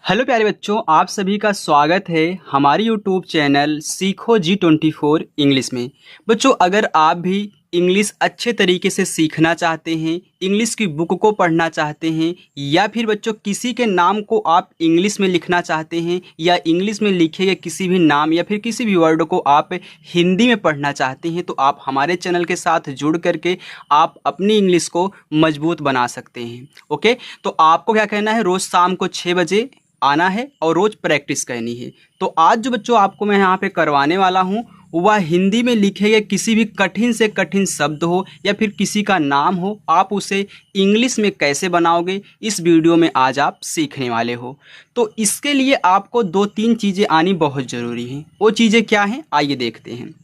Hello प्यारे बच्चों, आप सभी का स्वागत है हमारी यूट्यूब चैनल सीखो G24 इंग्लिश में। बच्चों, अगर आप भी इंग्लिश अच्छे तरीके से सीखना चाहते हैं, इंग्लिश की बुक को पढ़ना चाहते हैं, या फिर बच्चों किसी के नाम को आप इंग्लिश में लिखना चाहते हैं, या इंग्लिश में लिखे गए किसी भी नाम या फिर किसी भी वर्ड को आप हिंदी में पढ़ना चाहते हैं, तो आप हमारे चैनल के साथ जुड़ करके आप अपनी इंग्लिश को मजबूत बना सकते हैं। ओके, तो आपको क्या कहना है, रोज़ शाम को 6 बजे आना है और रोज़ प्रैक्टिस करनी है। तो आज जो बच्चों आपको मैं यहाँ पे करवाने वाला हूँ वह हिंदी में लिखे गए किसी भी कठिन से कठिन शब्द हो या फिर किसी का नाम हो, आप उसे इंग्लिश में कैसे बनाओगे, इस वीडियो में आज आप सीखने वाले हो। तो इसके लिए आपको 2-3 चीज़ें आनी बहुत ज़रूरी हैं। वो चीज़ें क्या हैं, आइए देखते हैं।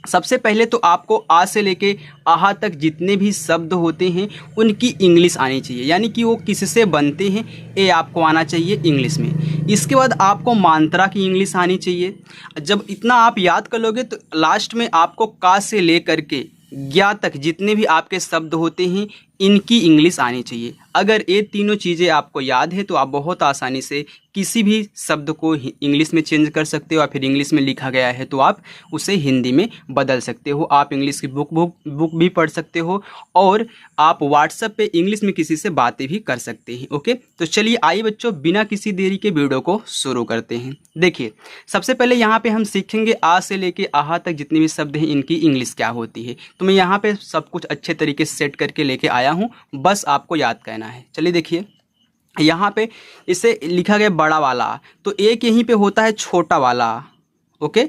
सबसे पहले तो आपको आ से लेके आहा तक जितने भी शब्द होते हैं उनकी इंग्लिश आनी चाहिए, यानी कि वो किससे बनते हैं ये आपको आना चाहिए इंग्लिश में। इसके बाद आपको मात्रा की इंग्लिश आनी चाहिए। जब इतना आप याद कर लोगे तो लास्ट में आपको का से ले करके ज्ञा तक जितने भी आपके शब्द होते हैं इनकी इंग्लिश आनी चाहिए। अगर ये तीनों चीज़ें आपको याद है तो आप बहुत आसानी से किसी भी शब्द को इंग्लिश में चेंज कर सकते हो, या फिर इंग्लिश में लिखा गया है तो आप उसे हिंदी में बदल सकते हो। आप इंग्लिश की बुक भी पढ़ सकते हो, और आप व्हाट्सएप पे इंग्लिश में किसी से बातें भी कर सकते हैं। ओके, तो चलिए आइए बच्चों, बिना किसी देरी के वीडियो को शुरू करते हैं। देखिए, सबसे पहले यहाँ पे हम सीखेंगे आ से लेके आहा तक जितने भी शब्द हैं इनकी इंग्लिश क्या होती है। तो मैं यहाँ पे सब कुछ अच्छे तरीके से सेट करके लेके आया हूँ, बस आपको याद करना है। चलिए देखिए, यहाँ पे इसे लिखा गया बड़ा वाला, तो एक यहीं पे होता है छोटा वाला। ओके,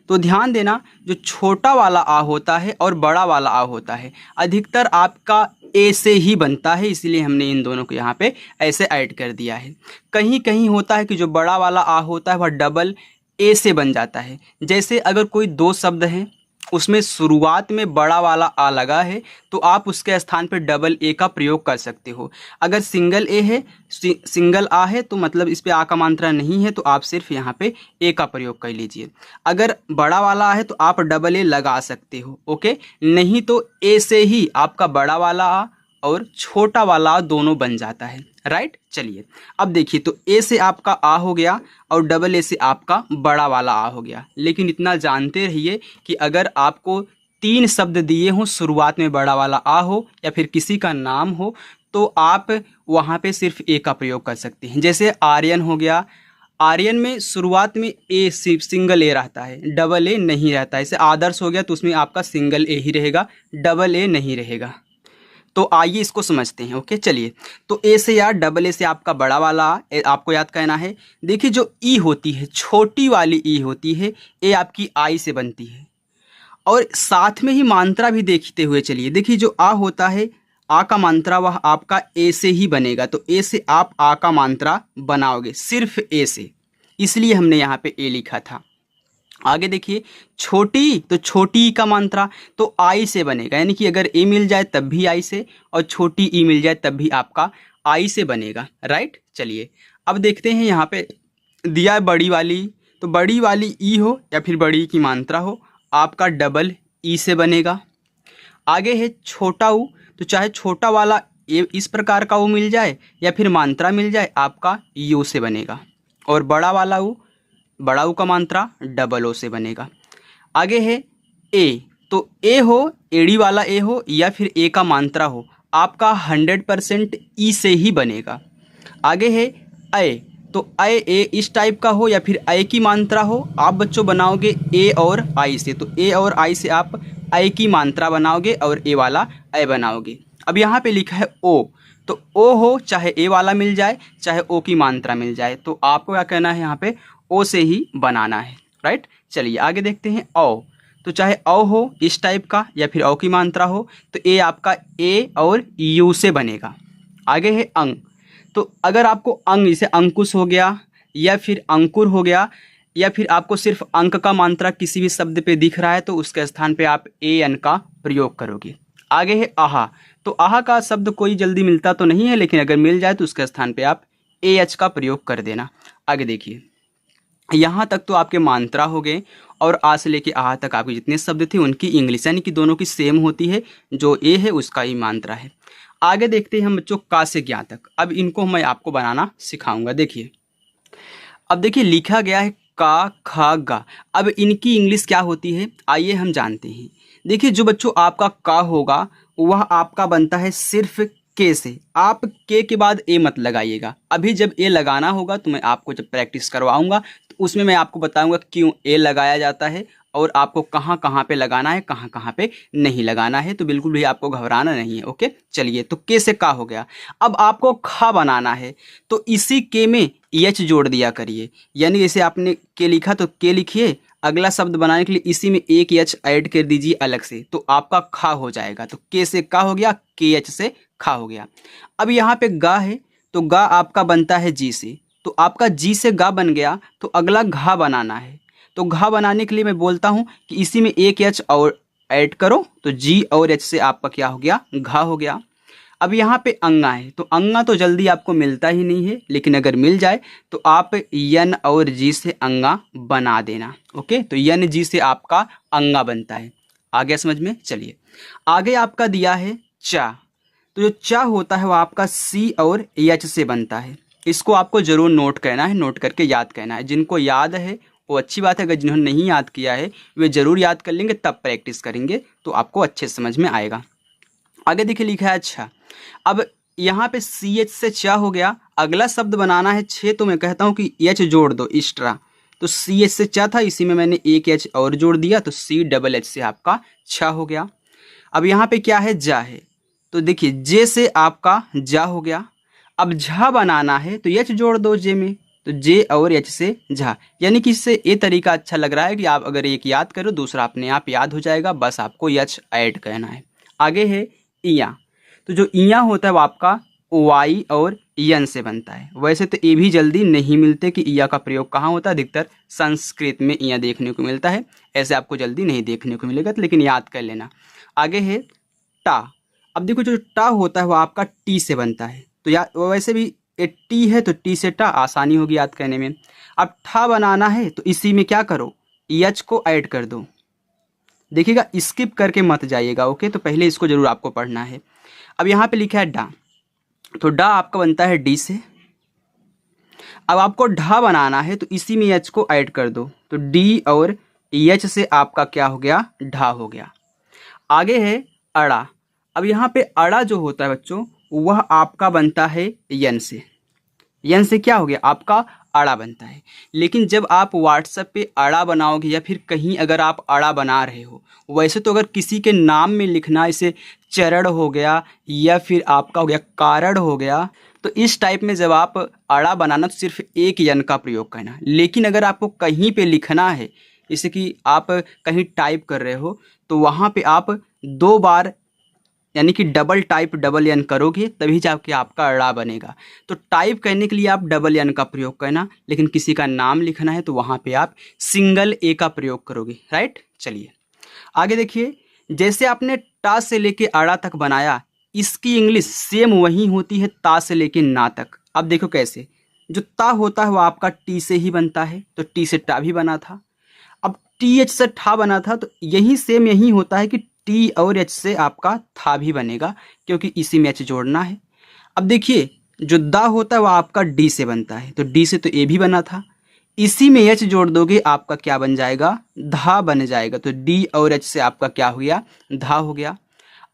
तो ध्यान देना, जो छोटा वाला आ होता है और बड़ा वाला आ होता है अधिकतर आपका ए से ही बनता है, इसलिए हमने इन दोनों को यहाँ पे ऐसे ऐड कर दिया है। कहीं कहीं होता है कि जो बड़ा वाला आ होता है वह डबल ए से बन जाता है। जैसे अगर कोई दो शब्द हैं उसमें शुरुआत में बड़ा वाला आ लगा है तो आप उसके स्थान पर डबल ए का प्रयोग कर सकते हो। अगर सिंगल ए है, सिंगल आ है, तो मतलब इस पे आ का मात्रा नहीं है, तो आप सिर्फ यहाँ पे ए का प्रयोग कर लीजिए। अगर बड़ा वाला है तो आप डबल ए लगा सकते हो। ओके, नहीं तो ए से ही आपका बड़ा वाला आ और छोटा वाला दोनों बन जाता है। राइट, चलिए अब देखिए, तो ए से आपका आ हो गया और डबल ए से आपका बड़ा वाला आ हो गया। लेकिन इतना जानते रहिए कि अगर आपको 3 शब्द दिए हों, शुरुआत में बड़ा वाला आ हो या फिर किसी का नाम हो, तो आप वहाँ पे सिर्फ ए का प्रयोग कर सकते हैं। जैसे आर्यन हो गया, आर्यन में शुरुआत में ए सिर्फ सिंगल ए रहता है, डबल ए नहीं रहता है। जैसे आदर्श हो गया तो उसमें आपका सिंगल ए ही रहेगा, डबल ए नहीं रहेगा। तो आइए इसको समझते हैं। ओके, चलिए, तो ए से या डबल ए से आपका बड़ा वाला आपको याद करना है। देखिए, जो ई होती है, छोटी वाली ई होती है, ए आपकी आई से बनती है। और साथ में ही मात्रा भी देखते हुए चलिए, देखिए जो आ होता है, आ का मात्रा वह आपका ए से ही बनेगा, तो ए से आप आ का मात्रा बनाओगे सिर्फ ए से, इसलिए हमने यहाँ पे ए लिखा था। आगे देखिए, छोटी, तो छोटी ई का मात्रा तो आई से बनेगा, यानी कि अगर ए मिल जाए तब भी आई से, और छोटी ई मिल जाए तब भी आपका आई से बनेगा। राइट, चलिए अब देखते हैं, यहाँ पे दिया है बड़ी वाली, तो बड़ी वाली ई हो या फिर बड़ी की मात्रा हो, आपका डबल ई से बनेगा। आगे है छोटा ऊ, तो चाहे छोटा वाला ए इस प्रकार का ऊ मिल जाए या फिर मात्रा मिल जाए, आपका यू से बनेगा। और बड़ा वाला ऊ, बड़ा ऊ का मात्रा डबल ओ से बनेगा। आगे है ए, तो ए हो, एड़ी वाला ए हो या फिर ए का मात्रा हो, आपका 100% ई से ही बनेगा। आगे है ए, तो ए इस टाइप का हो या फिर ए की मात्रा हो, आप बच्चों बनाओगे ए और आई से, तो ए और आई से आप ए की मात्रा बनाओगे और ए वाला ए बनाओगे। अब यहाँ पे लिखा है ओ, तो ओ हो, चाहे ए वाला मिल जाए चाहे ओ की मात्रा मिल जाए, तो आपको क्या करना है, यहाँ पे ओ से ही बनाना है। राइट, चलिए आगे देखते हैं। औ, तो चाहे औ हो इस टाइप का या फिर औ की मात्रा हो, तो ए आपका ए और यू से बनेगा। आगे है अंग, तो अगर आपको अंग, जैसे अंकुश हो गया या फिर अंकुर हो गया, या फिर आपको सिर्फ अंक का मात्रा किसी भी शब्द पे दिख रहा है, तो उसके स्थान पे आप ए एन का प्रयोग करोगे। आगे है आहा, तो आहा का शब्द कोई जल्दी मिलता तो नहीं है, लेकिन अगर मिल जाए तो उसके स्थान पे आप ए एच का प्रयोग कर देना। आगे देखिए, यहाँ तक तो आपके मात्रा हो गए, और आ से लेके आहा तक आपके जितने शब्द थे उनकी इंग्लिश, यानी कि दोनों की सेम होती है, जो ए है उसका ही मात्रा है। आगे देखते हैं हम बच्चों का से ज्ञा तक। अब इनको मैं आपको बनाना सिखाऊंगा। देखिए, अब देखिए लिखा गया है का, खा, गा। अब इनकी इंग्लिश क्या होती है आइए हम जानते हैं। देखिए जो बच्चों आपका का होगा वह आपका बनता है सिर्फ के से। आप के बाद ए मत लगाइएगा। अभी जब ए लगाना होगा तो मैं आपको जब प्रैक्टिस करवाऊंगा तो उसमें मैं आपको बताऊंगा क्यों ए लगाया जाता है और आपको कहाँ कहाँ पे लगाना है, कहाँ कहाँ पे नहीं लगाना है। तो बिल्कुल भी आपको घबराना नहीं है। ओके चलिए, तो के से का हो गया। अब आपको खा बनाना है तो इसी के में एच जोड़ दिया करिए। यानी जैसे आपने के लिखा तो के लिखिए, अगला शब्द बनाने के लिए इसी में एक एच ऐड कर दीजिए अलग से, तो आपका खा हो जाएगा। तो के से का हो गया, के एच से खा हो गया। अब यहाँ पे गा है तो गा आपका बनता है जी से, तो आपका जी से गा बन गया। तो अगला घा बनाना है, तो घा बनाने के लिए मैं बोलता हूँ कि इसी में एक एच और ऐड करो, तो जी और एच से आपका क्या हो गया, घा हो गया। अब यहाँ पे अंगा है, तो अंगा तो जल्दी आपको मिलता ही नहीं है, लेकिन अगर मिल जाए तो आप यन और जी से अंगा बना देना। ओके, तो यन जी से आपका अंगा बनता है। आ गया समझ में। चलिए आगे आपका दिया है चा, तो जो चा होता है वो आपका सी और एच से बनता है। इसको आपको जरूर नोट करना है, नोट करके याद करना है। जिनको याद है वो अच्छी बात है, अगर जिन्होंने नहीं याद किया है वे जरूर याद कर लेंगे, तब प्रैक्टिस करेंगे तो आपको अच्छे समझ में आएगा। आगे देखिए लिखा है अच्छा। अब यहाँ पे सी एच से चा हो गया, अगला शब्द बनाना है छे, तो मैं कहता हूँ कि एच जोड़ दो एक्स्ट्रा। तो सी एच से चा था, इसी में मैंने एक एच और जोड़ दिया, तो सी डबल एच से आपका छा हो गया। अब यहाँ पे क्या है, जा है, तो देखिए जे से आपका जा हो गया। अब झा बनाना है तो एच जोड़ दो जे में, तो जे और एच से झा। यानी कि इससे ये तरीका अच्छा लग रहा है कि आप अगर एक याद करो दूसरा अपने आप याद हो जाएगा, बस आपको एच ऐड करना है। आगे है इया, तो जो इया होता है वो आपका वाई और यन से बनता है। वैसे तो ये भी जल्दी नहीं मिलते कि इया का प्रयोग कहाँ होता है, अधिकतर संस्कृत में इया देखने को मिलता है, ऐसे आपको जल्दी नहीं देखने को मिलेगा, तो लेकिन याद कर लेना। आगे है टा। अब देखो जो टा होता है वो आपका टी से बनता है, तो या वैसे भी ए टी है तो टी से टा, आसानी होगी याद करने में। अब ठा बनाना है तो इसी में क्या करो, एच को ऐड कर दो। देखिएगा स्किप करके मत जाइएगा। ओके, तो पहले इसको जरूर आपको पढ़ना है। अब यहाँ पे लिखा है डा, तो डा आपका बनता है डी से। अब आपको ढा बनाना है तो इसी में एच को ऐड कर दो, तो डी और एच से आपका क्या हो गया, ढा हो गया। आगे है अड़ा। अब यहाँ पे अड़ा जो होता है बच्चों वह आपका बनता है यन से। यन से क्या हो गया, आपका अड़ा बनता है। लेकिन जब आप व्हाट्सएप पे अड़ा बनाओगे या फिर कहीं अगर आप अड़ा बना रहे हो, वैसे तो अगर किसी के नाम में लिखना, इसे चरण हो गया या फिर आपका हो गया कारण हो गया, तो इस टाइप में जब आप अड़ा बनाना तो सिर्फ एक यन का प्रयोग करना। लेकिन अगर आपको कहीं पे लिखना है, जैसे कि आप कहीं टाइप कर रहे हो, तो वहाँ पे आप दो बार यानी कि डबल टाइप डबल एन करोगे तभी जाके आपका अड़ा बनेगा। तो टाइप करने के लिए आप डबल एन का प्रयोग करना, लेकिन किसी का नाम लिखना है तो वहाँ पे आप सिंगल ए का प्रयोग करोगे। राइट, चलिए आगे देखिए। जैसे आपने टा से लेके अड़ा तक बनाया, इसकी इंग्लिश सेम वही होती है ता से लेके ना तक। अब देखो कैसे, जो ता होता है वो आपका टी से ही बनता है, तो टी से टा भी बना था। अब टी एच से ठा बना था, तो यही सेम यही होता है कि टी और एच से आपका था भी बनेगा, क्योंकि इसी में एच जोड़ना है। अब देखिए जो दा होता है वो आपका डी से बनता है, तो डी से तो ए भी बना था, इसी में एच जोड़ दोगे आपका क्या बन जाएगा, धा बन जाएगा। तो डी और एच से आपका क्या हो गया, धा हो गया।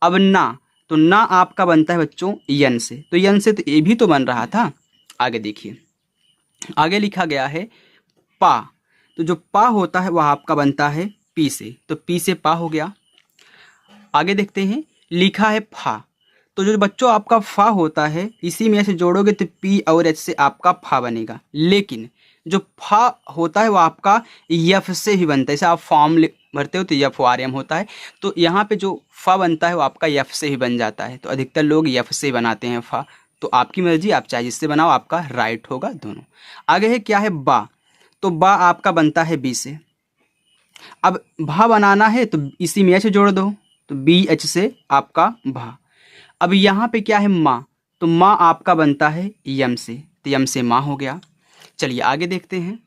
अब ना, तो ना आपका बनता है बच्चों यन से, तो यन से तो ए भी तो बन रहा था। आगे देखिए, आगे लिखा गया है पा, तो जो पा होता है वह आपका बनता है पी से, तो पी से पा हो गया। आगे देखते हैं, लिखा है फा, तो जो बच्चों आपका फा होता है इसी में से जोड़ोगे तो पी और एच से आपका फा बनेगा। लेकिन जो फा होता है वो आपका यफ से ही बनता है। जैसे आप फॉर्म भरते हो तो यफ आर एम होता है, तो यहाँ पे जो फा बनता है वो आपका यफ से ही बन जाता है। तो अधिकतर लोग यफ से बनाते हैं फा, तो आपकी मर्जी, आप चाहे जिससे बनाओ, आपका राइट होगा दोनों। आगे है क्या है बा, तो बा आपका बनता है बी से। अब भा बनाना है तो इसी में एच जोड़ दो, तो बी एच से आपका भा। अब यहाँ पे क्या है माँ, तो माँ आपका बनता है यम से, तो यम से माँ हो गया। चलिए आगे देखते हैं।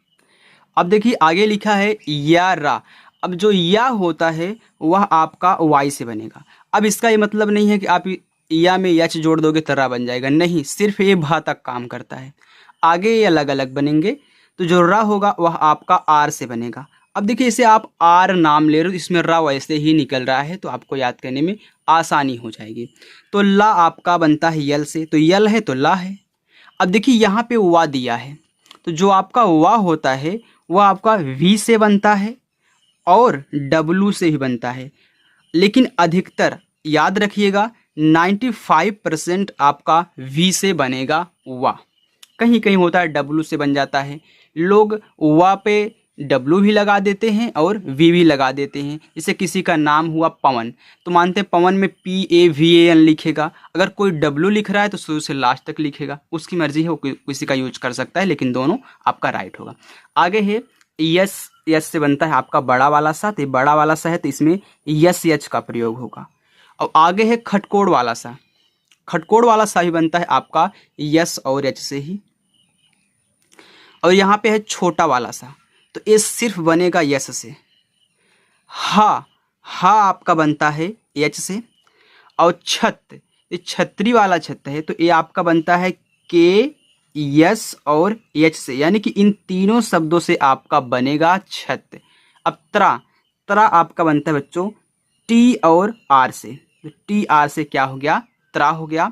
अब देखिए आगे लिखा है या रा। अब जो या होता है वह आपका वाई से बनेगा। अब इसका ये मतलब नहीं है कि आप या में यच जोड़ दोगे तो रा बन जाएगा, नहीं, सिर्फ ये भा तक काम करता है। आगे ये अलग अलग बनेंगे। तो जो र होगा वह आपका आर से बनेगा। अब देखिए इसे आप आर नाम ले रहे हो, इसमें र वैसे ही निकल रहा है तो आपको याद करने में आसानी हो जाएगी। तो ला आपका बनता है यल से, तो यल है तो ला है। अब देखिए यहाँ पे वा दिया है, तो जो आपका वा होता है वह आपका वी से बनता है और डब्लू से भी बनता है। लेकिन अधिकतर याद रखिएगा 95% आपका वी से बनेगा वा। कहीं कहीं होता है डब्लू से बन जाता है, लोग वा पे डब्लू भी लगा देते हैं और वी भी लगा देते हैं। जैसे किसी का नाम हुआ पवन, तो मानते हैं पवन में PAVAN लिखेगा। अगर कोई डब्लू लिख रहा है तो शुरू से लास्ट तक लिखेगा, उसकी मर्जी है, वो किसी का यूज कर सकता है, लेकिन दोनों आपका राइट होगा। आगे है यस, यस से बनता है आपका बड़ा वाला सा, तो बड़ा वाला सा है तो इसमें यस यच का प्रयोग होगा। और आगे है खटकोड़ वाला सा, खटकोड़ वाला सा ही बनता है आपका यस और एच से ही। और यहाँ पे है छोटा वाला सा, तो ये सिर्फ बनेगा यस से। हा, हा आपका बनता है एच से। और छत, ये छतरी वाला छत है तो ये आपका बनता है के, यस और एच से, यानी कि इन तीनों शब्दों से आपका बनेगा छत। अब त्रा, त्रा आपका बनता है बच्चों टी और आर से, तो टी आर से क्या हो गया, त्रा हो गया।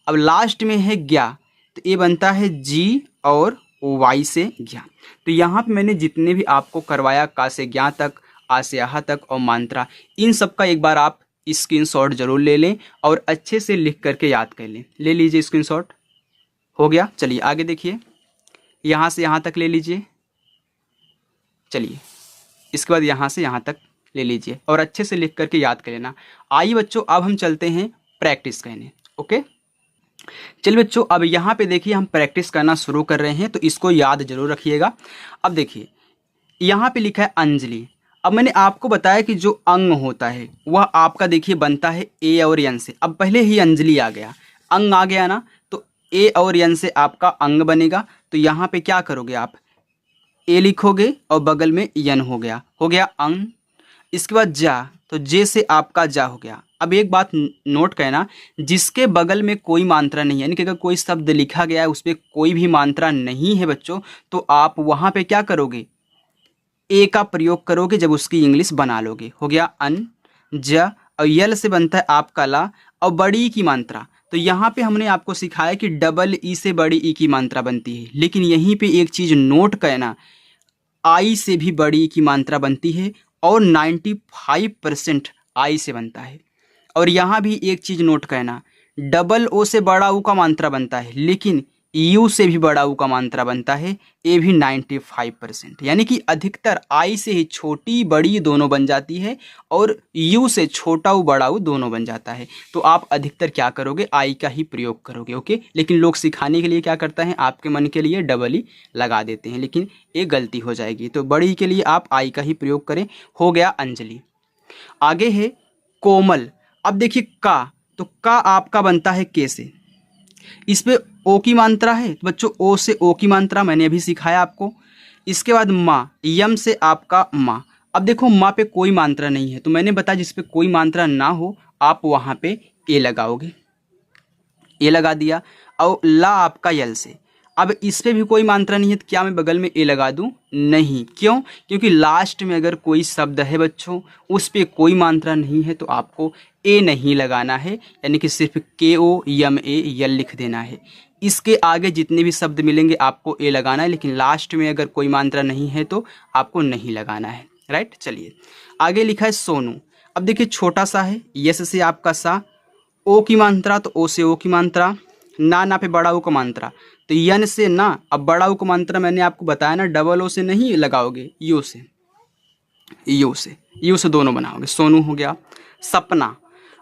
अब लास्ट में है ज्ञा, तो ये बनता है जी और वाई से ज्ञा। तो यहाँ पे मैंने जितने भी आपको करवाया का से ज्ञा तक, आ से आहा तक और मात्रा, इन सब का एक बार आप स्क्रीनशॉट जरूर ले लें और अच्छे से लिख करके याद कर लें। ले लीजिए स्क्रीनशॉट, हो गया। चलिए आगे देखिए, यहाँ से यहाँ तक ले लीजिए। चलिए इसके बाद यहाँ से यहाँ तक ले लीजिए और अच्छे से लिख करके याद कर लेना। आइए बच्चों अब हम चलते हैं प्रैक्टिस करने। ओके चलिए बच्चों, अब यहाँ पे देखिए हम प्रैक्टिस करना शुरू कर रहे हैं, तो इसको याद जरूर रखिएगा। अब देखिए यहाँ पे लिखा है अंजलि। अब मैंने आपको बताया कि जो अंग होता है वह आपका देखिए बनता है ए और एन से। अब पहले ही अंजलि आ गया, अंग आ गया ना, तो ए और एन से आपका अंग बनेगा। तो यहाँ पे क्या करोगे आप, ए लिखोगे और बगल में यन हो गया अंग। इसके बाद जा, तो जे से आपका जा हो गया। अब एक बात नोट करना, जिसके बगल में कोई मात्रा नहीं है, यानी कि अगर कोई शब्द लिखा गया है उस पर कोई भी मात्रा नहीं है बच्चों, तो आप वहाँ पे क्या करोगे, ए का प्रयोग करोगे जब उसकी इंग्लिश बना लोगे। हो गया अन, ज, और यल से बनता है आपका ला और बड़ी ई की मात्रा। तो यहाँ पे हमने आपको सिखाया कि डबल ई से बड़ी ई की मात्रा बनती है, लेकिन यहीं पे एक चीज़ नोट करना, आई से भी बड़ी ई की मात्रा बनती है और 95% आई से बनता है। और यहाँ भी एक चीज़ नोट करना, डबल ओ से बड़ा ऊ का मात्रा बनता है, लेकिन यू से भी बड़ा ऊ का मात्रा बनता है, ये भी 95%। यानी कि अधिकतर आई से ही छोटी बड़ी दोनों बन जाती है और यू से छोटा ऊ बड़ा ऊ दोनों बन जाता है। तो आप अधिकतर क्या करोगे, आई का ही प्रयोग करोगे। ओके, लेकिन लोग सिखाने के लिए क्या करते हैं, आपके मन के लिए डबल ई लगा देते हैं, लेकिन ये गलती हो जाएगी। तो बड़ी के लिए आप आई का ही प्रयोग करें। हो गया अंजलि। आगे है कोमल। अब देखिए का, तो का आपका बनता है के से, इस पे ओ की मात्रा है तो बच्चों ओ से ओ की मात्रा मैंने अभी सिखाया आपको। इसके बाद माँ, यम से आपका माँ। अब देखो माँ पे कोई मात्रा नहीं है, तो मैंने बताया जिस पे कोई मात्रा ना हो आप वहाँ पे ए लगाओगे, ए लगा दिया। और ला आपका यल से, अब इस पे भी कोई मात्रा नहीं है तो क्या मैं बगल में ए लगा दूं, नहीं। क्यों, क्योंकि लास्ट में अगर कोई शब्द है बच्चों उस पे कोई मात्रा नहीं है तो आपको ए नहीं लगाना है, यानी कि सिर्फ KOMA यल लिख देना है। इसके आगे जितने भी शब्द मिलेंगे आपको ए लगाना है, लेकिन लास्ट में अगर कोई मात्रा नहीं है तो आपको नहीं लगाना है। राइट, चलिए आगे लिखा है सोनू। अब देखिए छोटा सा है, यस से आपका सा, ओ की मात्रा तो ओ से ओ की मात्रा, ना पे बड़ा ओ का मात्रा, तो यन से ना। अब बड़ा ओ का मात्रा मैंने आपको बताया ना, डबल ओ से नहीं लगाओगे, यू से, यू से दोनों बनाओगे। सोनू हो गया। सपना,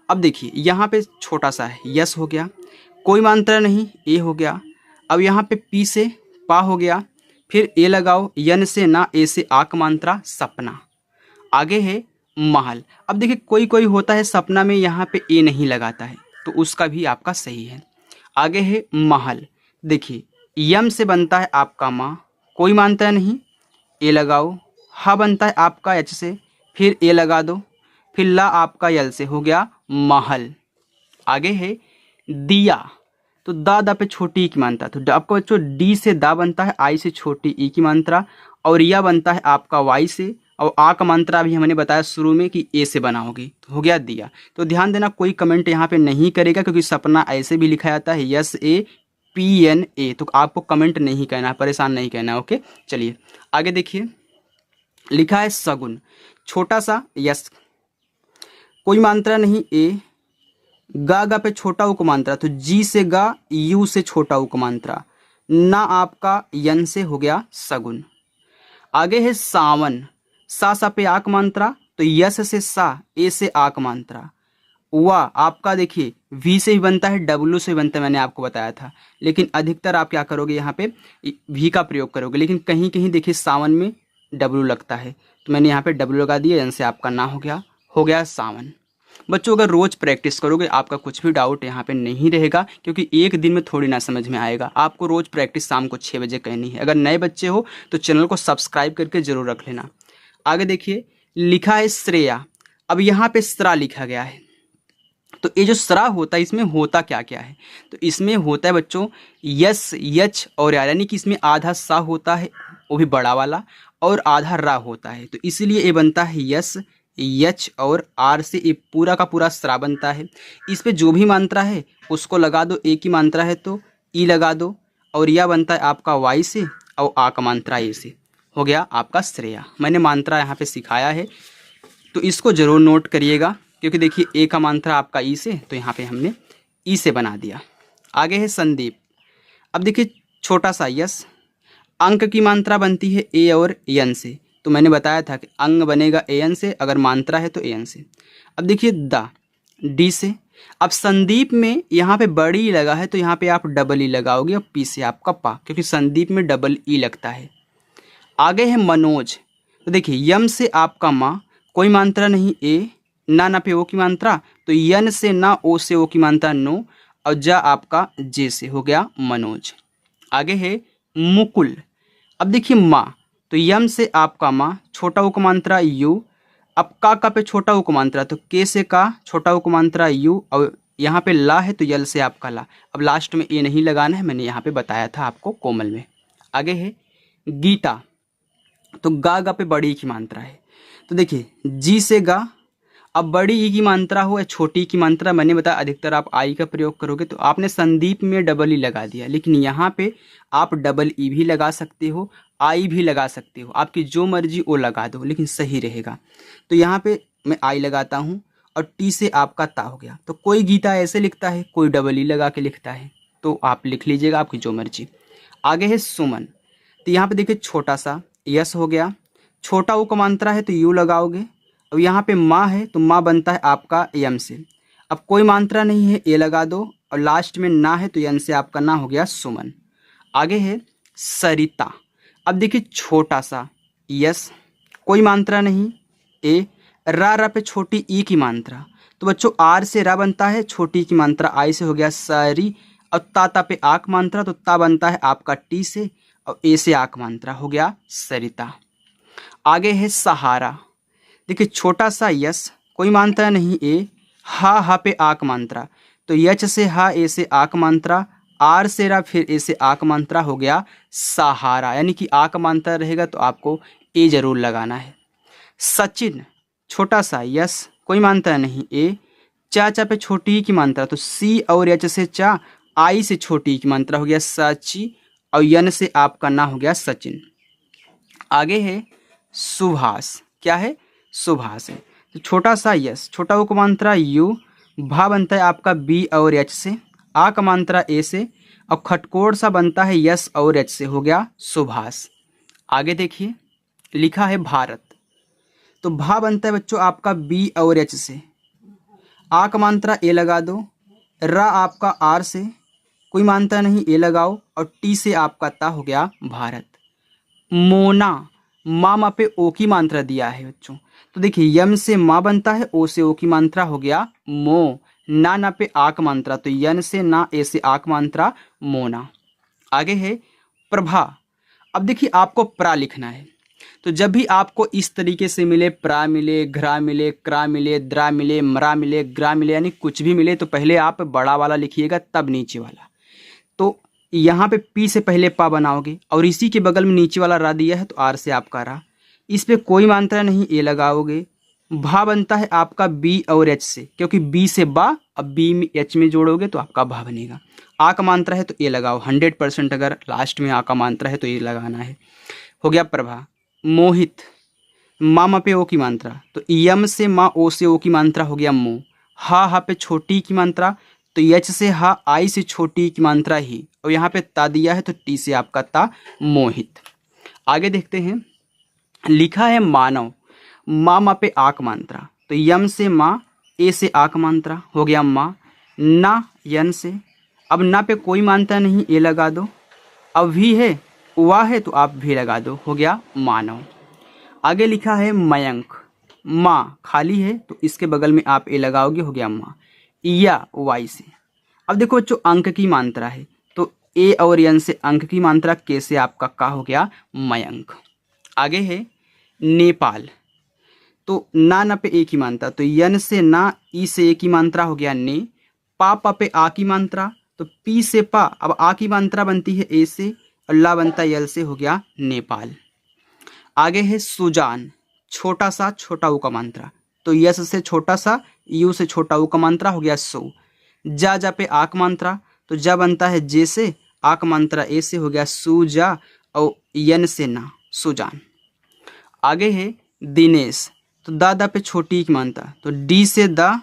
अब देखिए यहाँ पे छोटा सा है, यस हो गया, कोई मात्रा नहीं, ए हो गया। अब यहाँ पे पी से पा हो गया, फिर ए लगाओ, यन से ना, ए से आक मात्रा, सपना। आगे है महल। अब देखिए कोई कोई होता है सपना में यहाँ पे ए नहीं लगाता है, तो उसका भी आपका सही है। आगे है महल। देखिए यम से बनता है आपका माँ, कोई मात्रा नहीं, ए लगाओ। हा बनता है आपका एच से, फिर ए लगा दो, फिर ला आपका यल से, हो गया महल। आगे है दिया। तो दा पे छोटी ई की मात्रा, तो आपका बच्चों डी से दा बनता है आई से छोटी ई की मात्रा, और या बनता है आपका वाई से, और आ का मात्रा अभी हमने बताया शुरू में कि ए से बनाओगे, तो हो गया दिया। तो ध्यान देना कोई कमेंट यहाँ पे नहीं करेगा, क्योंकि सपना ऐसे भी लिखा जाता है SAPNA, तो आपको कमेंट नहीं करना, परेशान नहीं करना। ओके, चलिए आगे देखिए, लिखा है सगुन, छोटा सा यस, कोई मात्रा नहीं ए, गा पे छोटा उक मात्रा, तो जी से गा, यू से छोटा उक मात्रा, ना आपका यन से, हो गया सगुन। आगे है सावन, सा पे आक मात्रा, तो यस से सा, ए से आक मात्रा, वा आपका देखिए वी से ही बनता है, डब्लू से ही बनता है, मैंने आपको बताया था, लेकिन अधिकतर आप क्या करोगे यहाँ पे वी का प्रयोग करोगे, लेकिन कहीं कहीं देखिए सावन में डब्लू लगता है, तो मैंने यहाँ पे डब्लू लगा दिया, यानी से आपका ना हो गया सावन। बच्चों अगर रोज़ प्रैक्टिस करोगे आपका कुछ भी डाउट यहाँ पे नहीं रहेगा, क्योंकि एक दिन में थोड़ी ना समझ में आएगा, आपको रोज़ प्रैक्टिस शाम को 6 बजे करनी है। अगर नए बच्चे हो तो चैनल को सब्सक्राइब करके ज़रूर रख लेना। आगे देखिए, लिखा है श्रेया, अब यहाँ पे श्रा लिखा गया है, तो ये जो श्रा होता है इसमें होता क्या क्या है, तो इसमें होता है बच्चों यस यच और यार, यानी कि इसमें आधा सा होता है वो भी बड़ा वाला, और आधा रा होता है, तो इसीलिए ये बनता है यस यच और आर से ये पूरा का पूरा श्रा बनता है। इस पे जो भी मात्रा है उसको लगा दो, एक ही मात्रा है तो ई लगा दो, और यह बनता है आपका वाई से, और आ का मात्रा ए से, हो गया आपका श्रेया। मैंने मात्रा यहाँ पे सिखाया है, तो इसको जरूर नोट करिएगा, क्योंकि देखिए ए का मात्रा आपका ई से, तो यहाँ पे हमने ई से बना दिया। आगे है संदीप, अब देखिए छोटा सा यस, अंक की मात्रा बनती है ए और एन से, तो मैंने बताया था कि अंग बनेगा एन से, अगर मात्रा है तो एन से। अब देखिए दा, डी से, अब संदीप में यहाँ पे बड़ी ई लगा है, तो यहाँ पे आप डबल ई लगाओगे, और पी से आपका पा, क्योंकि संदीप में डबल ई लगता है। आगे है मनोज, तो देखिए यम से आपका माँ, कोई मात्रा नहीं ए, ना पे ओ की मात्रा, तो यन से ना, ओ से ओ की मात्रा नो, और जा आपका जे से, हो गया मनोज। आगे है मुकुल, अब देखिए माँ, तो यम से आपका माँ, छोटा उक मात्रा यू, अब का पे छोटा उक मात्रा, तो के से का, छोटा उक मात्रा यू, और यहाँ पे ला है तो यल से आपका ला, अब लास्ट में ए नहीं लगाना है, मैंने यहाँ पे बताया था आपको कोमल में। आगे है गीता, तो गा पे बड़ी की मात्रा है, तो देखिए जी से गा, अब बड़ी ई की मात्रा हो या छोटी की मात्रा, मैंने बताया अधिकतर आप आई का प्रयोग करोगे, तो आपने संदीप में डबल ई लगा दिया, लेकिन यहाँ पे आप डबल ई भी लगा सकते हो, आई भी लगा सकते हो, आपकी जो मर्जी वो लगा दो, लेकिन सही रहेगा। तो यहाँ पे मैं आई लगाता हूँ, और टी से आपका ता हो गया। तो कोई गीता ऐसे लिखता है, कोई डबल ई लगा के लिखता है, तो आप लिख लीजिएगा आपकी जो मर्जी। आगे है सुमन, तो यहाँ पे देखिए छोटा सा यस हो गया, छोटा ऊ का मात्रा है तो यू लगाओगे, अब यहाँ पे माँ है तो माँ बनता है आपका यम से, अब कोई मात्रा नहीं है ए लगा दो, और लास्ट में ना है तो यन से आपका ना, हो गया सुमन। आगे है सरिता, अब देखिए छोटा सा यस, कोई मात्रा नहीं ए, रा पे छोटी ई की मात्रा, तो बच्चों आर से रा बनता है, छोटी की मात्रा आई से, हो गया सरी, और ता पे आक मात्रा, तो ता बनता है आपका टी से, और ए से आक मात्रा, हो गया सरिता। आगे है सहारा, देखिए छोटा सा यस, कोई मात्रा नहीं ए, हा पे आक मात्रा, तो यच से हा, ए से आक मात्रा, आर से रा, फिर ए से आक मात्रा, हो गया सहारा, यानी कि आक मात्रा रहेगा तो आपको ए जरूर लगाना है। सचिन, छोटा सा यस, कोई मात्रा नहीं ए, चा पे छोटी की मात्रा, तो सी और एच से चा, आई से छोटी की मात्रा, हो गया सची, और यन से आपका ना, हो गया सचिन। आगे है सुभाष, क्या है सुभाष है, तो छोटा सा यस, छोटा उक मात्रा यू, भा बनता है आपका बी और एच से, आ का मात्रा ए से, और खटकोड़ सा बनता है यस और एच से, हो गया सुभाष। आगे देखिए लिखा है भारत, तो भा बनता है बच्चों आपका बी और एच से, आ का मात्रा ए लगा दो, रा आपका आर से, कोई मात्रा नहीं ए लगाओ, और टी से आपका ता, हो गया भारत। मोना, माँ पे ओ की मात्रा दिया है बच्चों, तो देखिए यम से माँ बनता है, ओ से ओ की मात्रा, हो गया मो, ना पे आक मात्रा, तो यन से ना, ए से आक मात्रा, मोना। आगे है प्रभा, अब देखिए आपको प्रा लिखना है, तो जब भी आपको इस तरीके से मिले, प्रा मिले, घ्रा मिले, क्रा मिले, द्रा मिले, मरा मिले, ग्रा मिले, यानी कुछ भी मिले, तो पहले आप बड़ा वाला लिखिएगा तब नीचे वाला, तो यहाँ पे पी से पहले पा बनाओगे और इसी के बगल में नीचे वाला रा दिया है तो आर से आपका रा। इस पे कोई मात्रा नहीं, ए लगाओगे। भा बनता है आपका बी और एच से, क्योंकि बी से बा, अब बी में एच में जोड़ोगे तो आपका भा बनेगा। आ का मात्रा है तो ए लगाओ, 100% अगर लास्ट में आ का मात्रा है तो ए लगाना है। हो गया प्रभा। मोहित, मा पे ओ की मात्रा, तो यम से मा, ओ से ओ की मात्रा हो गया मो। हा पे छोटी की मात्रा, तो एच से हा, आई से छोटी की मात्रा ही, और यहाँ पे ता दिया है तो टी से आपका ता, मोहित। आगे देखते हैं, लिखा है मानव, मा पे आक मात्रा, तो यम से मा, ए से आक मात्रा हो गया मा। ना यन से, अब ना पे कोई मात्रा नहीं, ए लगा दो। अब भी है, वा है तो आप भी लगा दो, हो गया मानव। आगे लिखा है मयंक, माँ खाली है तो इसके बगल में आप ए लगाओगे, हो गया माँ। या वाई से, अब देखो जो अंक की मात्रा है तो ए और यन से अंक की मात्रा, के से आपका का हो गया मयंक। आगे है नेपाल, तो ना पे ए की मात्रा, तो यन से ना, ई से ए की मात्रा हो गया ने। पा पे आ की मात्रा, तो पी से पा, अब आ की मात्रा बनती है ए से, और ला बनता है यल से, हो गया नेपाल। आगे है सुजान, छोटा सा, छोटा ऊ का मात्रा, तो यस से छोटा सा, यू से छोटा ऊ का मात्रा हो गया सो। जा पे आक मात्रा, तो जा बनता है जे से, आक मात्रा ए से, हो गया सुजा, और यन से ना, सुजान। आगे है दिनेश, तो दा पे छोटी की मात्रा, तो डी से दा,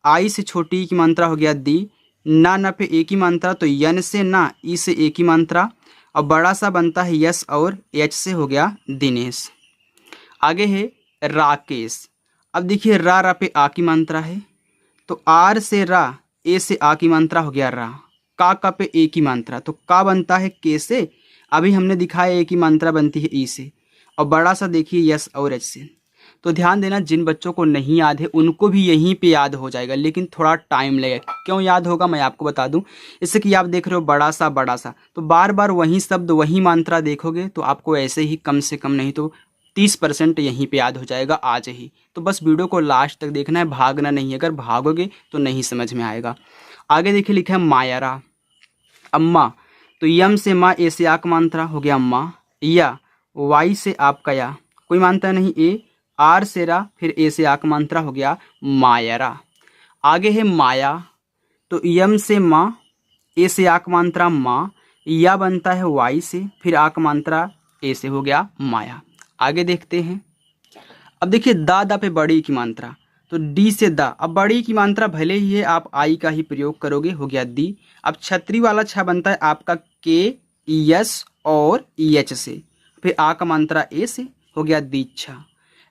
आई से छोटी की मात्रा हो गया दी। ना पे ए की मात्रा, तो यन से ना, ई से ए की मात्रा, और बड़ा सा बनता है यस और एच से, हो गया दिनेश। आगे है राकेश, अब देखिए रा पे आ की मात्रा है, तो आर से रा, ए से आ की मात्रा हो गया रा। का पे ए की मात्रा, तो का बनता है के से, अभी हमने दिखाया ए की मात्रा बनती है ई से, और बड़ा सा देखिए यस और एच से। तो ध्यान देना, जिन बच्चों को नहीं याद है उनको भी यहीं पे याद हो जाएगा, लेकिन थोड़ा टाइम लगेगा। क्यों याद होगा मैं आपको बता दूं, इससे कि आप देख रहे हो बड़ा सा, तो बार बार वही शब्द वही मात्रा देखोगे तो आपको ऐसे ही कम से कम नहीं तो 30% यहीं पे याद हो जाएगा आज ही। तो बस वीडियो को लास्ट तक देखना है, भागना नहीं है, अगर भागोगे तो नहीं समझ में आएगा। आगे देखिए लिखा है मायरा, अम्मा, तो यम से माँ, ए से आक मात्रा हो गया अम्मा। या वाई से आपका या, कोई मात्रा नहीं, ए, आर से रा, फिर ए से आक मात्रा हो गया मायरा। आगे है माया, तो यम से माँ, ए से आक मात्रा माँ, या बनता है वाई से, फिर आक मात्रा ए से, हो गया माया। आगे देखते हैं, अब देखिए दा पे बड़ी की मात्रा, तो डी से दा, अब बड़ी की मात्रा भले ही है आप आई का ही प्रयोग करोगे, हो गया दी। अब छतरी वाला छा बनता है आपका के, यस और एच से, फिर आ का मात्रा ए से, हो गया दीक्षा।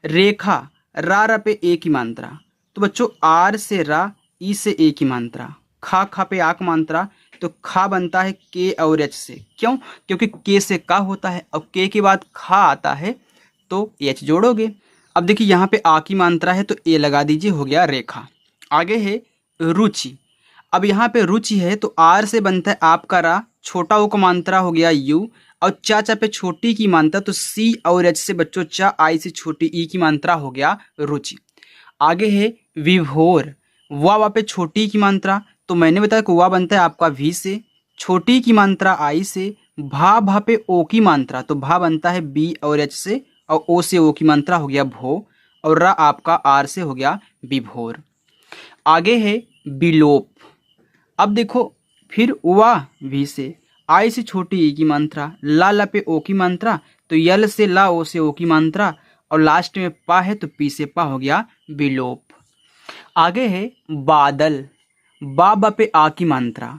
रेखा, रा पे ए की मात्रा, तो बच्चों आर से रा, ई से ए की मात्रा। खा पे आ की मात्रा, तो खा बनता है के और एच से। क्यों? क्योंकि के से का होता है, अब के के बाद खा आता है तो एच जोड़ोगे। अब देखिए यहाँ पे आ की मात्रा है तो ए लगा दीजिए, हो गया रेखा। आगे है रुचि, अब यहाँ पे रुचि है तो आर से बनता है आपका रा, छोटा ओ का मात्रा हो गया यू, और चा पे छोटी की मात्रा, तो सी और एच से बच्चों चा, आई से छोटी ई की मात्रा हो गया रुचि। आगे है विभोर, वा पे छोटी की मात्रा, तो मैंने बताया कि वा बनता है आपका वी से, छोटी की मात्रा आई से, भा पे ओ की मात्रा, तो भा बनता है बी और एच से, और ओ से ओ की मात्रा हो गया भो, और रा आपका आर से हो गया विभोर। आगे है विलोप, अब देखो फिर वा वी से, आई से छोटी ई की मात्रा, ला पे ओ की मात्रा, तो यल से ला, ओ से ओ की मात्रा, और लास्ट में पा है तो पी से पा, हो गया विलोप। आगे है बादल, बा पे आ की मात्रा,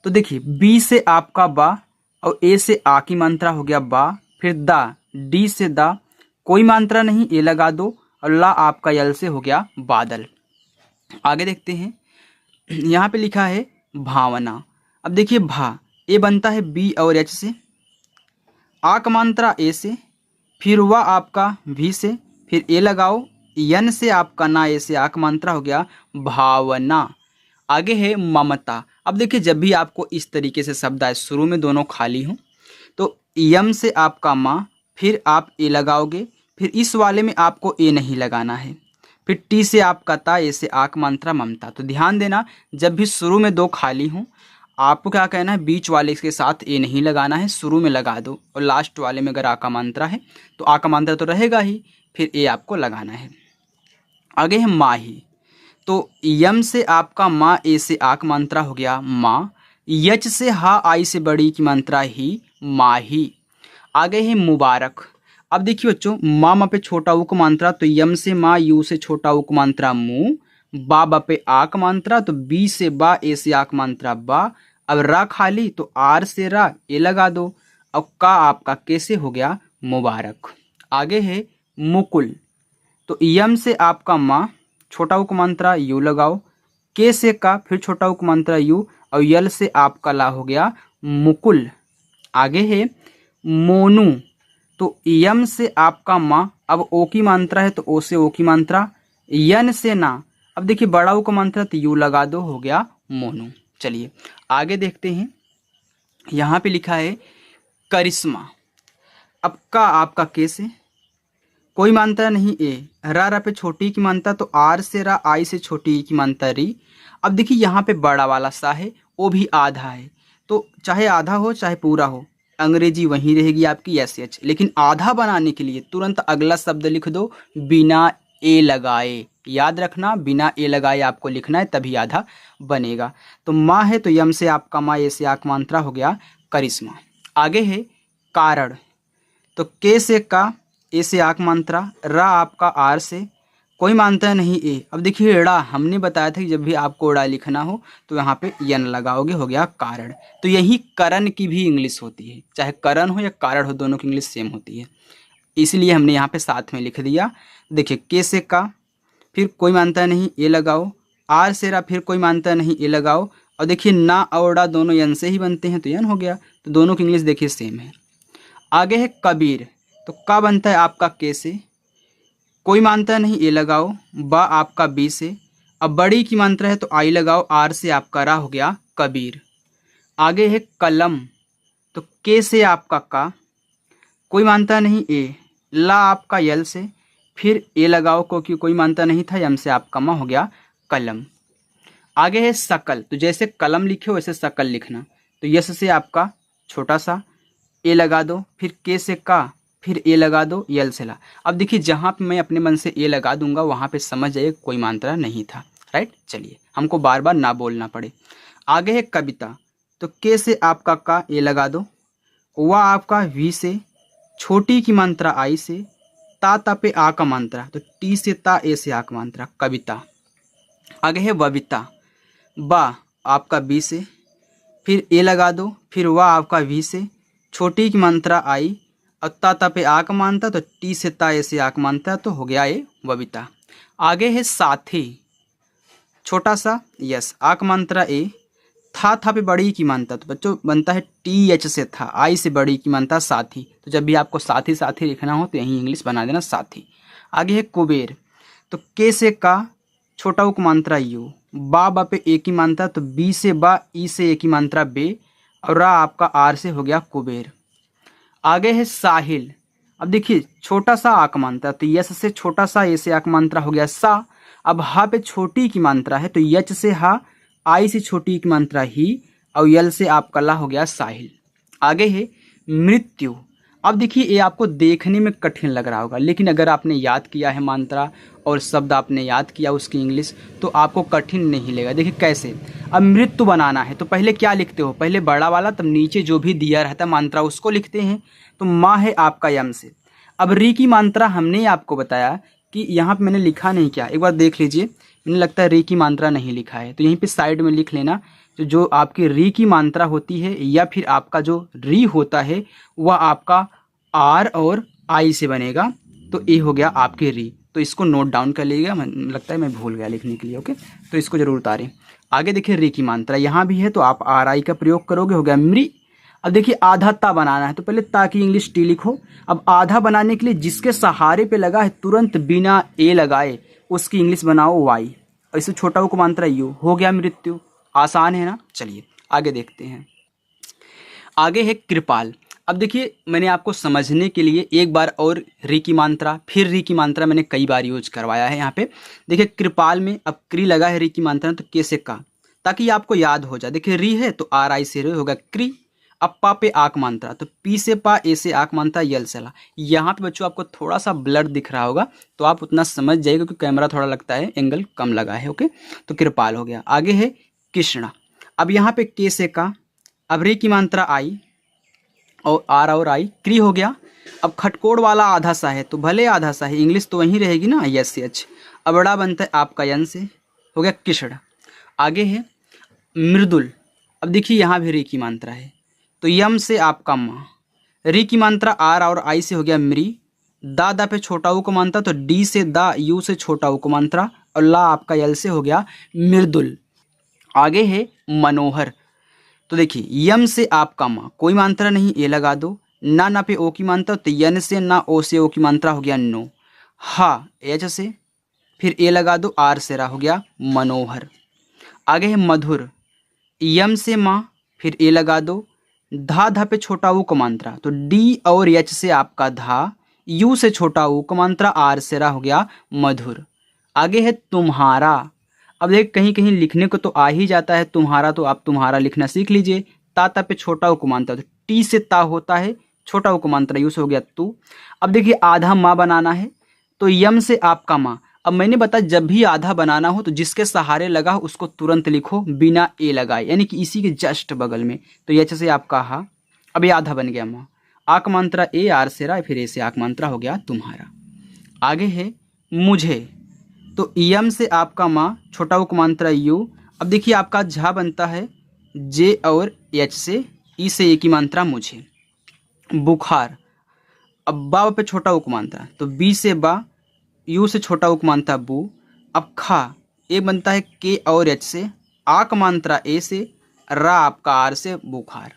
तो देखिए बी से आपका बा, और ए से आ की मात्रा हो गया बा, फिर दा, डी से दा, कोई मात्रा नहीं, ए लगा दो, और ला आपका यल से, हो गया बादल। आगे देखते हैं, यहाँ पे लिखा है भावना, अब देखिए भा, ए बनता है बी और एच से, आ का मात्रा ए से, फिर वा आपका भी से, फिर ए लगाओ, यन से आपका ना, ए से आ का मात्रा हो गया भावना। आगे है ममता, अब देखिए जब भी आपको इस तरीके से शब्द आए, शुरू में दोनों खाली हों, तो यम से आपका माँ, फिर आप ए लगाओगे, फिर इस वाले में आपको ए नहीं लगाना है, फिर टी से आपका ता, ए से आक मात्रा ममता। तो ध्यान देना, जब भी शुरू में दो खाली हों, आपको क्या कहना है, बीच वाले के साथ ए नहीं लगाना है, शुरू में लगा दो, और लास्ट वाले में अगर आ का मात्रा है तो आ का मात्रा तो रहेगा ही, फिर ए आपको लगाना है। आगे है माही, तो यम से आपका माँ, ए से आ का मात्रा हो गया माँ, यच से हा आई से बड़ी की मात्रा ही माही। आगे है मुबारक। अब देखिए बच्चों, माँ पे छोटा ऊ का मात्रा, तो यम से माँ, यू से छोटा ऊ का मात्रा मु, बा पे आ का मात्रा, तो बी से बा, ए से आ का मात्रा बा। अब रा खाली, तो आर से रा, ए लगा दो। अब का आपका कैसे हो गया मुबारक। आगे है मुकुल, तो यम से आपका माँ, छोटा ऊ का मात्रा यू लगाओ, के से का, फिर छोटा ऊ का मात्रा यू, और यल से आपका ला हो गया मुकुल। आगे है मोनू, तो यम से आपका माँ, अब ओ की मात्रा है तो ओ से ओ की मात्रा, यन से ना, अब देखिए बड़ा ऊ का मात्रा तो यू लगा दो, हो गया मोनू। चलिए आगे देखते हैं, यहाँ पे लिखा है करिश्मा। अब का आपका के से कोई मात्रा नहीं, ए रा पे छोटी की मात्रा, तो आर से रा, आई से छोटी की मात्रा री। अब देखिए यहाँ पे बड़ा वाला सा है, वो भी आधा है, तो चाहे आधा हो चाहे पूरा हो, अंग्रेजी वहीं रहेगी आपकी एस एच। लेकिन आधा बनाने के लिए तुरंत अगला शब्द लिख दो बिना ए लगाए, याद रखना बिना ए लगाए आपको लिखना है, तभी आधा बनेगा। तो माँ है तो यम से आपका माँ, ए से आक मात्रा हो गया करिश्मा। आगे है कारण, तो के से का, ए से आक मात्रा, रा आपका आर से, कोई मात्रा नहीं ए। अब देखिए ड़ा, हमने बताया था कि जब भी आपको ड़ा लिखना हो तो यहाँ पे यन लगाओगे, हो गया कारण। तो यही करण की भी इंग्लिश होती है, चाहे करण हो या कारण हो, दोनों की इंग्लिश सेम होती है, इसलिए हमने यहाँ पे साथ में लिख दिया। देखिए के से का, फिर कोई मात्रा नहीं ए लगाओ, आर से रा, फिर कोई मात्रा नहीं ए लगाओ, और देखिए ना और ड़ा दोनों यन से ही बनते हैं तो यन हो गया। तो दोनों की इंग्लिश देखिए सेम है। आगे है कबीर, तो का बनता है आपका के से, कोई मात्रा नहीं ए लगाओ, बा आपका बी से, अब बड़ी की मात्रा है तो आई लगाओ, आर से आपका रा, हो गया कबीर। आगे है कलम, तो के से आपका का, कोई मात्रा नहीं ए, ला आपका यल से, फिर ए लगाओ क्योंकि कोई मात्रा नहीं था, यम से आपका मा, हो गया कलम। आगे है सकल, तो जैसे कलम लिखे हो वैसे सकल लिखना, तो यस से आपका छोटा सा ए लगा दो, फिर के से का, फिर ए लगा दो, यल से ला। अब देखिए जहाँ पे मैं अपने मन से ए लगा दूंगा वहाँ पे समझ जाइए कोई मात्रा नहीं था, राइट। चलिए हमको बार बार ना बोलना पड़े। आगे है कविता, तो के से आपका का, ए लगा दो, वह आपका वी से, छोटी की मात्रा आई से, ता पे आ का मात्रा, तो टी से ता, ए से आ का मात्रा, कविता। आगे है बबीता, बा आपका बी से, फिर ए लगा दो, फिर वह आपका वी से, छोटी की मात्रा आई, और ता पे आ का मात्रा, तो टी से ता, ए से आ का मात्रा, तो हो गया ए बबीता। आगे है साथी, छोटा सा यस, आ का मात्रा ए, था पे बड़ी की मात्रा, तो बच्चों बनता है टी एच से था, आई से बड़ी की मात्रा साथी। तो जब भी आपको साथी साथी लिखना हो तो यही इंग्लिश बना देना साथी। आगे है कुबेर, तो के से का, छोटा ऊ की मात्रा यू, बा पे ए की मात्रा, तो बी से बा, ई से ए की मात्रा बे, और रा आपका आर से, हो गया कुबेर। आगे है साहिल, अब देखिए छोटा सा आक मात्रा, तो यस से छोटा सा, ए से आक मात्रा, हो गया सा। अब हा पे छोटी की मात्रा है तो यच से हा, आई से छोटी की मात्रा ही, और यल से आपका ला, हो गया साहिल। आगे है मृत्यु, अब देखिए ये आपको देखने में कठिन लग रहा होगा, लेकिन अगर आपने याद किया है मात्रा और शब्द आपने याद किया उसकी इंग्लिश, तो आपको कठिन नहीं लगेगा। देखिए कैसे, अब मृत्यु बनाना है तो पहले क्या लिखते हो, पहले बड़ा वाला, तब नीचे जो भी दिया रहता है मात्रा उसको लिखते हैं। तो माँ है आपका यम से। अब री की मात्रा हमने आपको बताया कि यहाँ पे मैंने लिखा नहीं, क्या एक बार देख लीजिए, मैंने लगता है री की मात्रा नहीं लिखा है, तो यहीं पे साइड में लिख लेना। तो जो आपकी री की मात्रा होती है या फिर आपका जो री होता है वह आपका आर और आई से बनेगा, तो ये हो गया आपके री। तो इसको नोट डाउन कर लीजिएगा, लगता है मैं भूल गया लिखने के लिए, ओके, तो इसको जरूर उतारें। आगे देखिए री की मात्रा यहाँ भी है तो आप आर आई का प्रयोग करोगे, हो गया मृ। अब देखिए आधा ता बनाना है तो पहले ता की इंग्लिश टी लिखो। अब आधा बनाने के लिए जिसके सहारे पे लगा है तुरंत बिना ए लगाए उसकी इंग्लिश बनाओ वाई, और इससे छोटा को मात्रा यू, हो गया मृत्यु। आसान है ना। चलिए आगे देखते हैं। आगे है कृपाल। अब देखिए मैंने आपको समझने के लिए एक बार और री की मात्रा फिर री की मात्रा मैंने कई बार यूज करवाया है। यहाँ पे देखिए कृपाल में अब क्री लगा है री की मात्रा तो के से का, ताकि आपको याद हो जाए। देखिए री है तो आर आई से रे होगा क्री। अब पा पे आक मात्रा, तो पी से पा, ए से आक मात्रा, यल से ला। यहाँ पे बच्चों आपको थोड़ा सा ब्लर दिख रहा होगा तो आप उतना समझ जाइए क्योंकि कैमरा थोड़ा लगता है एंगल कम लगा है। ओके, तो कृपाल हो गया। आगे है कृष्णा। अब यहाँ पे के से का, अब रे की मात्रा आई और आर और आई, क्री हो गया। अब खटकोड़ वाला आधा सा है तो भले आधा सा है, इंग्लिश तो वहीं रहेगी ना, यस से एच। अब बड़ा बनता है आपका यन से, हो गया कृष्ण। आगे है मृदुल। अब देखिए यहाँ भी रे की मात्रा है तो यम से आपका माँ, री की मात्रा आर और आई से हो गया मृ। दा दा पे छोटा ऊ को मात्रा तो डी से दा, यू से छोटा ऊ को मात्रा, और ला आपका यल से हो गया मृदुल। आगे है मनोहर। तो देखिए यम से आपका माँ, कोई मात्रा नहीं, ए लगा दो। ना ना पे ओ की मात्रा तो यन से ना, ओ से ओ की मात्रा हो गया नो। हा एच से, फिर ए लगा दो, आर से रा, हो गया मनोहर। आगे है मधुर। यम से माँ, फिर ए लगा दो। धा धा पे छोटा ऊ को मात्रा तो डी और एच से आपका धा, यू से छोटा ऊ को मात्रा, आर से रा, हो गया मधुर। आगे है तुम्हारा। अब देख कहीं कहीं लिखने को तो आ ही जाता है तुम्हारा, तो आप तुम्हारा लिखना सीख लीजिए। ता ता पे छोटा ऊ को मात्रा तो टी से ता होता है, छोटा ऊ को मात्रा यू से हो गया तू। अब देखिए आधा माँ बनाना है तो यम से आपका माँ। अब मैंने बताया जब भी आधा बनाना हो तो जिसके सहारे लगा हो उसको तुरंत लिखो बिना ए लगाए, यानी कि इसी के जस्ट बगल में। तो एच से आपका हा, अब ये आधा बन गया माँ। आक मात्रा ए, आर से रा, फिर ए से आक मात्रा, हो गया तुम्हारा। आगे है मुझे। तो यम से आपका माँ, छोटा उक मात्रा यू। अब देखिए आपका झा बनता है जे और एच से, ई से ए की मात्रा मुझे। बुखार। अब बा पे छोटा उक मात्रा तो बी से बा, यू से छोटा उक मात्रा बू। अब खा, ए बनता है के और एच से, आक मात्रा ए से, रा आपका आर से, बुखार।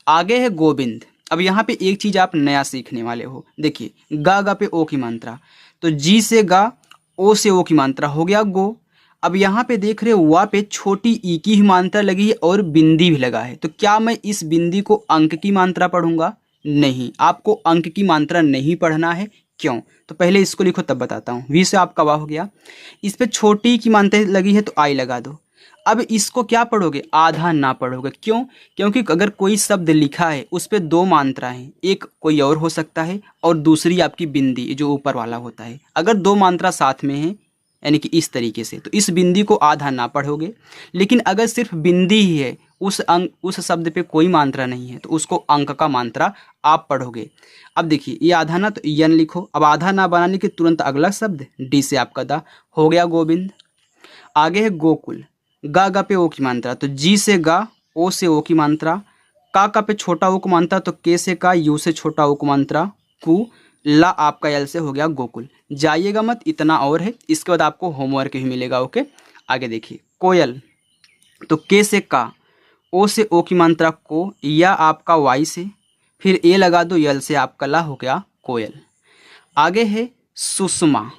आगे है गोविंद। अब यहाँ पे एक चीज आप नया सीखने वाले हो। देखिए गा गा पे ओ की मात्रा तो जी से गा, ओ से ओ की मात्रा, हो गया गो। अब यहाँ पे देख रहे हो वा पे छोटी ई की ही मात्रा लगी है और बिंदी भी लगा है, तो क्या मैं इस बिंदी को अंक की मात्रा पढ़ूंगा? नहीं, आपको अंक की मात्रा नहीं पढ़ना है। क्यों? तो पहले इसको लिखो तब बताता हूँ। वी से आपका वाह हो गया, इस पे छोटी की मात्रा लगी है तो आई लगा दो। अब इसको क्या पढ़ोगे? आधा ना पढ़ोगे। क्यों? क्योंकि अगर कोई शब्द लिखा है उस पे दो मात्राएं हैं, एक कोई और हो सकता है और दूसरी आपकी बिंदी जो ऊपर वाला होता है। अगर दो मात्रा साथ में है यानी कि इस तरीके से, तो इस बिंदी को आधा ना पढ़ोगे। लेकिन अगर सिर्फ बिंदी ही है, उस शब्द पे कोई मात्रा नहीं है, तो उसको अंक का मात्रा आप पढ़ोगे। अब देखिए ये आधा ना, तो यन लिखो। अब आधा ना बनाने के तुरंत अगला शब्द डी से आपका दा, हो गया गोविंद। आगे है गोकुल। गा गा पे ओ की मात्रा तो जी से गा, ओ से ओ की मात्रा। का पे छोटा ओ को मात्रा तो के से का, यू से छोटा ओ को मात्रा कु। ला आपका यल से हो गया गोकुल। जाइएगा मत, इतना और है, इसके बाद आपको होमवर्क भी मिलेगा। ओके, आगे देखिए कोयल। तो के से का, ओ से ओ की मात्रा को, या आपका वाई से, फिर ए लगा दो, यल से आपका ला, हो गया कोयल। आगे है सुषमा।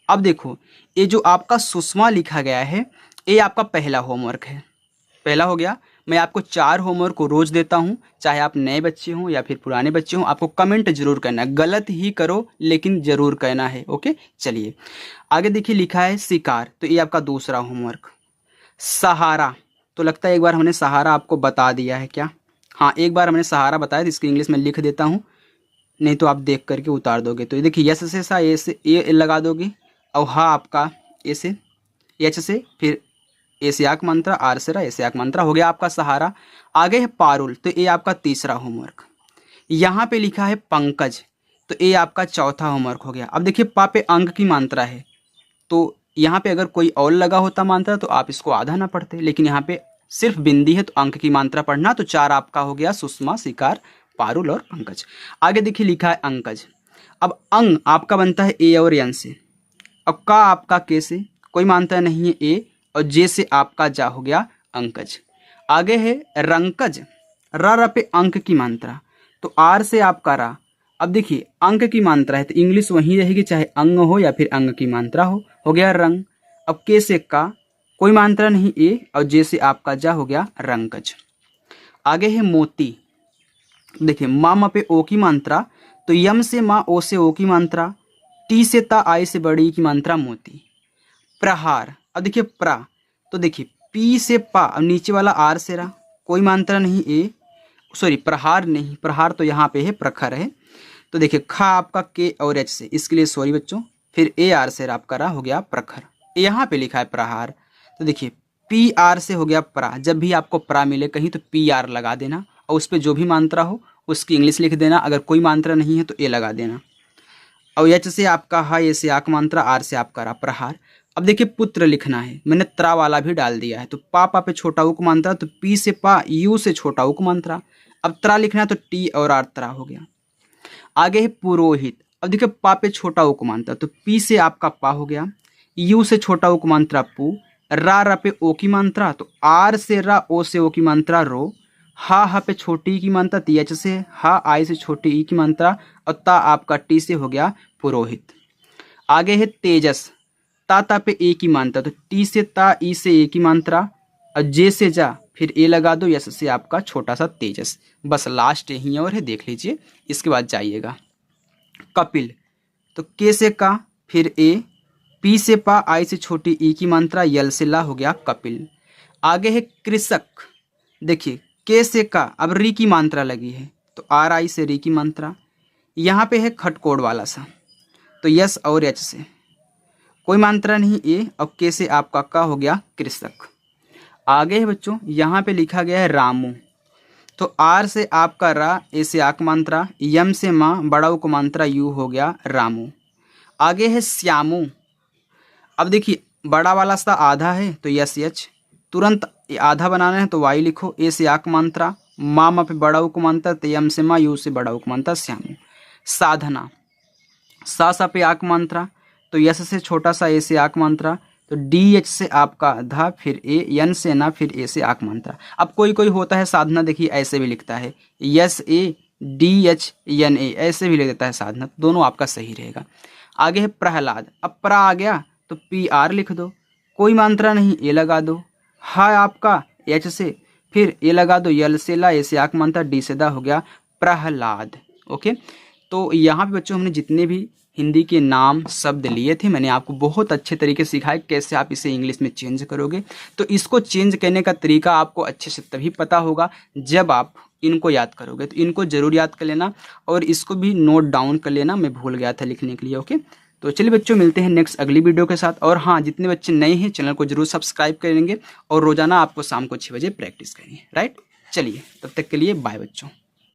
अब देखो ये जो आपका सुषमा लिखा गया है ये आपका पहला होमवर्क है। पहला हो गया। मैं आपको 4 होमवर्क को रोज देता हूँ, चाहे आप नए बच्चे हों या फिर पुराने बच्चे हों। आपको कमेंट जरूर करना है, गलत ही करो लेकिन जरूर कहना है। ओके, चलिए आगे देखिए लिखा है शिकार, तो ये आपका दूसरा होमवर्क। सहारा, तो लगता है एक बार हमने सहारा आपको बता दिया है क्या? हाँ, एक बार हमने सहारा बताया, तो इसकी इंग्लिश में लिख देता हूँ, नहीं तो आप देख करके उतार दोगे। तो ये देखिए यस से सा, ए से ए लगा दोगे, और हाँ आपका ए से, एच से, फिर ए से आक मंत्रा, आर से रा, ए से आक मंत्रा, हो गया आपका सहारा। आगे है पारुल, तो ये आपका तीसरा होमवर्क। यहाँ पे लिखा है पंकज, तो ये आपका चौथा होमवर्क हो गया। अब देखिए पा पे अंक की मात्रा है, तो यहाँ पे अगर कोई और लगा होता मात्रा तो आप इसको आधा ना पढ़ते, लेकिन यहाँ पे सिर्फ बिंदी है तो अंक की मात्रा पढ़ना। तो 4 आपका हो गया, सुषमा, शिकार, पारुल और पंकज। आगे देखिए लिखा है अंकज। अब अंग आपका बनता है ए और एन से, अब का आपका के से, कोई मात्रा नहीं है ए, और जे से आपका जा, हो गया अंकज। आगे है रंकज। रा पे अंक की मात्रा, तो आर से आपका रा। अब देखिए अंक की मात्रा है तो इंग्लिश वही रहेगी, चाहे अंग हो या फिर अंग की मात्रा हो गया रंग। अब के से का, कोई मात्रा नहीं ए, और जे से आपका जा, हो गया रंकज। आगे है मोती। देखिए माँ पे ओ की मात्रा, तो यम से माँ, ओ से ओ की मात्रा, टी से ता, आई से बड़ी की मात्रा मोती। प्रहार। अब देखिए प्रा, तो देखिए पी से पा, अब नीचे वाला आर से रा, कोई मात्रा नहीं, प्रहार नहीं, प्रहार तो यहाँ पे है, प्रखर है। तो देखिए खा आपका के और एच से, इसके लिए सॉरी बच्चों। फिर ए आर से आपका रा हो गया प्रखर, यहाँ पे लिखा है प्रहार। तो देखिए पी आर से हो गया प्रा, जब भी आपको प्रा मिले कहीं तो पी आर लगा देना और उस पर जो भी मात्रा हो उसकी इंग्लिश लिख देना, अगर कोई मात्रा नहीं है तो ए लगा देना। और एच से आपका हा, ए से आक मात्रा, आर से आपका रा प्रहार। अब देखिए पुत्र लिखना है, मैंने त्रा वाला भी डाल दिया है, तो पा पे छोटा उक मात्रा, तो पी से पा, यू से छोटा उक मात्रा। अब त्रा लिखना है तो टी और आर त्रा हो गया। आगे है पुरोहित, अब देखिए पा पे छोटा उक मात्रा, तो पी से आपका पा हो गया, यू से छोटा उक मात्रा पू, रा पे ओ की मात्रा, तो आर से रा, ओ से ओ की मात्रा रो, हा पे छोटी ई की मात्रा, एच से हा, आई से छोटी ई की मात्रा, और ता आपका टी से हो गया पुरोहित। आगे है तेजस, ता पे ए की मात्रा, तो टी से ता, ई से ए की मात्रा, और जे से जा, फिर ए लगा दो, यस से आपका छोटा सा तेजस। बस लास्ट यही और है, देख लीजिए, इसके बाद जाइएगा। कपिल, तो के से का, फिर ए, पी से पा, आई से छोटी ई की मात्रा, यल से ला, हो गया कपिल। आगे है कृषक, देखिए के से का, अब री की मात्रा लगी है, तो आर आई से री की मात्रा। यहाँ पे है खटकोड़ वाला सा, तो यस और एच से कोई मात्रा नहीं, ए, अब के से आपका का हो गया कृषक। आगे है बच्चों, यहाँ पे लिखा गया है रामू, तो आर से आपका रा, ए से आक मात्रा, यम से माँ, बड़ा उक मात्रा, यू हो गया रामू। आगे है श्यामू, अब देखिए बड़ा वाला सा आधा है तो यस एच, तुरंत आधा बनाना है तो वाई लिखो, ए से आक मात्रा, माँ पे बड़ा उक मात्रा, तो यम से माँ, यू से बड़ा उक मात्रा, श्यामू। साधना, सा पे आक मात्रा, तो यस से छोटा सा, ए से आक मात्रा, तो डी एच से आपका धा, फिर ए, यन से ना, फिर ए से आक मात्रा। अब कोई कोई होता है साधना, देखिए ऐसे भी लिखता है, यस ए, डी एच यन ए, ऐसे भी लिख देता है साधना, दोनों आपका सही रहेगा। आगे है प्रहलाद, अब प्रा आ गया तो पी आर लिख दो, कोई मात्रा नहीं, ए लगा दो, हा आपका एच से, फिर ए लगा दो, यल से ला, ए से आक मात्रा, डी से दा, हो गया प्रहलाद। ओके, तो यहाँ पे बच्चों हमने जितने भी हिंदी के नाम शब्द लिए थे, मैंने आपको बहुत अच्छे तरीके से सिखाया कैसे आप इसे इंग्लिश में चेंज करोगे। तो इसको चेंज करने का तरीका आपको अच्छे से तभी पता होगा जब आप इनको याद करोगे, तो इनको जरूर याद कर लेना और इसको भी नोट डाउन कर लेना, मैं भूल गया था लिखने के लिए। ओके, तो चलिए बच्चों, मिलते हैं नेक्स्ट अगली वीडियो के साथ। और हाँ, जितने बच्चे नए हैं चैनल को जरूर सब्सक्राइब करेंगे और रोजाना आपको शाम को 6 बजे प्रैक्टिस करेंगे, राइट। चलिए, तब तक के लिए बाय बच्चों।